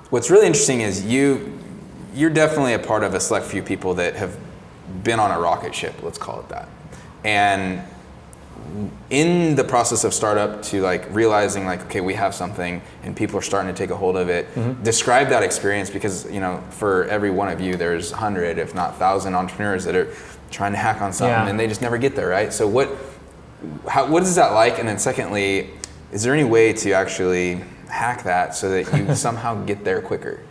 what's really interesting is you're definitely a part of a select few people that have been on a rocket ship, let's call it that. And in the process of startup to like realizing like, okay, we have something and people are starting to take a hold of it, describe that experience, because you know, for every one of you, there's 100, if not 1,000 entrepreneurs that are trying to hack on something and they just never get there, right? So what is that like? And then secondly, is there any way to actually hack that so that you somehow get there quicker?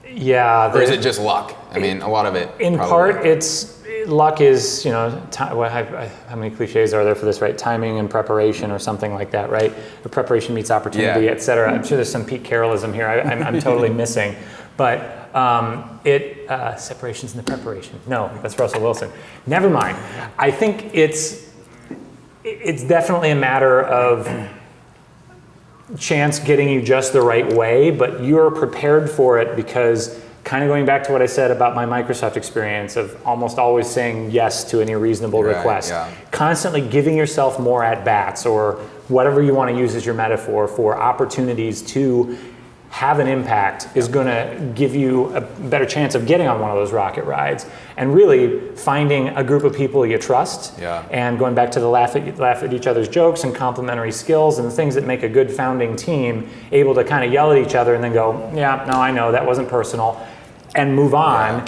Yeah. Or is it just luck? I mean, a lot of it. In part, it's luck is, you know, how many cliches are there for this, right? Timing and preparation or something like that, right? The preparation meets opportunity, et cetera. I'm sure there's some Pete Carrollism here I'm totally missing. But separation's in the preparation. No, that's Russell Wilson. Never mind. I think it's definitely a matter of chance getting you just the right way, but you're prepared for it because, kind of going back to what I said about my Microsoft experience of almost always saying yes to any reasonable request, constantly giving yourself more at-bats or whatever you want to use as your metaphor for opportunities to have an impact is going to give you a better chance of getting on one of those rocket rides, and really finding a group of people you trust, and going back to the laugh at each other's jokes and complementary skills and the things that make a good founding team, able to kind of yell at each other and then go, yeah, no, I know, that wasn't personal, and move on.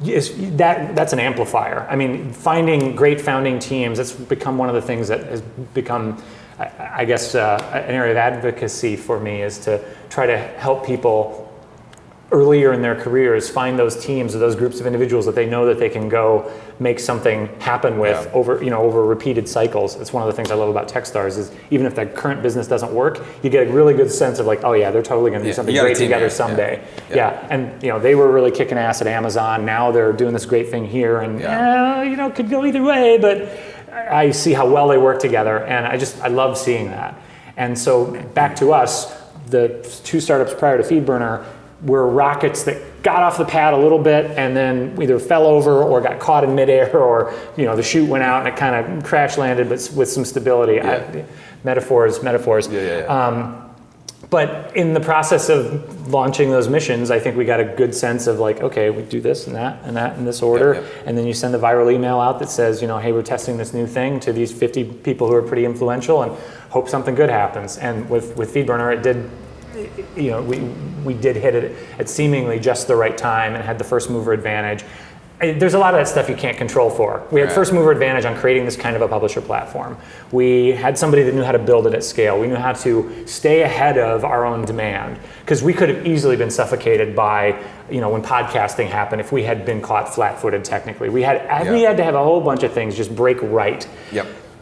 That's an amplifier. I mean, finding great founding teams, that's become one of the things that has become, I guess, an area of advocacy for me, is to try to help people earlier in their careers find those teams or those groups of individuals that they know that they can go make something happen with over repeated cycles. It's one of the things I love about Techstars is even if the current business doesn't work, you get a really good sense of like, oh yeah, they're totally going to do something great together someday. And you know, they were really kicking ass at Amazon. Now they're doing this great thing here, and you know, could go either way, but I see how well they work together, and I love seeing that. And so back to us, the two startups prior to FeedBurner were rockets that got off the pad a little bit and then either fell over or got caught in midair, or you know, the chute went out and it kind of crash landed, but with some stability. Metaphors. But in the process of launching those missions, I think we got a good sense of like, okay, we do this and that and that in this order. And then you send the viral email out that says, you know, hey, we're testing this new thing to these 50 people who are pretty influential and hope something good happens. And with FeedBurner, it did, you know, we did hit it at seemingly just the right time and had the first mover advantage. There's a lot of that stuff you can't control for. We had first mover advantage on creating this kind of a publisher platform. We had somebody that knew how to build it at scale. We knew how to stay ahead of our own demand, because we could have easily been suffocated by, you know, when podcasting happened, if we had been caught flat-footed technically. We had to have a whole bunch of things just break right.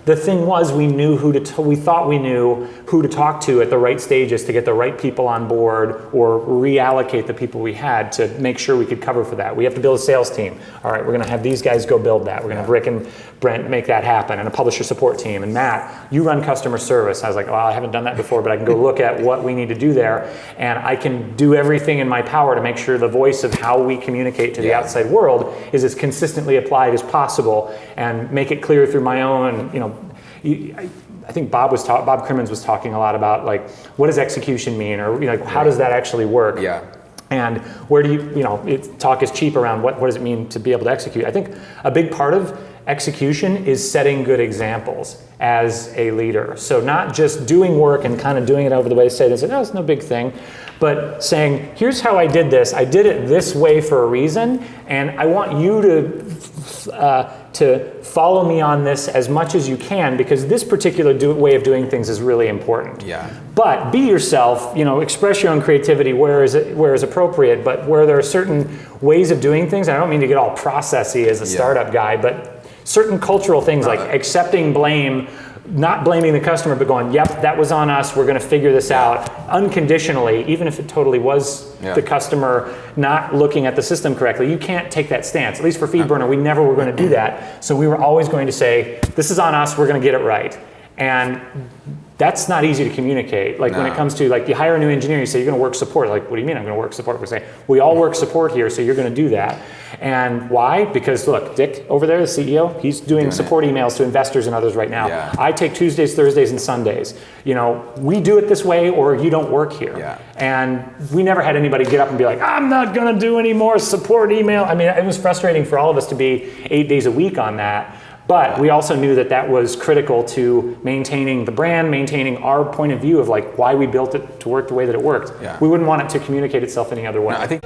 The thing was, we knew we thought we knew who to talk to at the right stages to get the right people on board, or reallocate the people we had to make sure we could cover for that. We have to build a sales team. All right, we're going to have these guys go build that. We're going to have Rick and Brent make that happen, and a publisher support team. And Matt, you run customer service. I was like, well, I haven't done that before, but I can go look at what we need to do there, and I can do everything in my power to make sure the voice of how we communicate to the outside world is as consistently applied as possible, and make it clear through my own, you know, I think Bob Crimmins was talking a lot about like, what does execution mean, or, you know, like, how does that actually work? And where do you know, talk is cheap around what does it mean to be able to execute. I think a big part of execution is setting good examples as a leader. So not just doing work and kind of doing it over the way to say this, no, it's no big thing, but saying, here's how I did this. I did it this way for a reason, and I want you to follow me on this as much as you can, because this particular way of doing things is really important. But be yourself, you know, express your own creativity where is appropriate, but where there are certain ways of doing things, and I don't mean to get all processy as a startup guy, but certain cultural things like accepting blame, not blaming the customer, but going, yep, that was on us, we're going to figure this out unconditionally, even if it totally was the customer not looking at the system correctly. You can't take that stance. At least for FeedBurner, we never were going to do that. So we were always going to say, this is on us, we're going to get it right. And that's not easy to communicate. Like when it No. comes to like you hire a new engineer, you say you're going to work support. Like, what do you mean I'm going to work support? We say we all work support here, so you're going to do that. And why? Because look, Dick over there, the CEO, he's doing support emails to investors and others right now. Yeah. I take Tuesdays, Thursdays, and Sundays. You know, we do it this way, or you don't work here. Yeah. And we never had anybody get up and be like, I'm not going to do any more support email. I mean, it was frustrating for all of us to be 8 days a week on that. But we also knew that that was critical to maintaining the brand, maintaining our point of view of like why we built it to work the way that it worked. Yeah. We wouldn't want it to communicate itself any other way. No, I think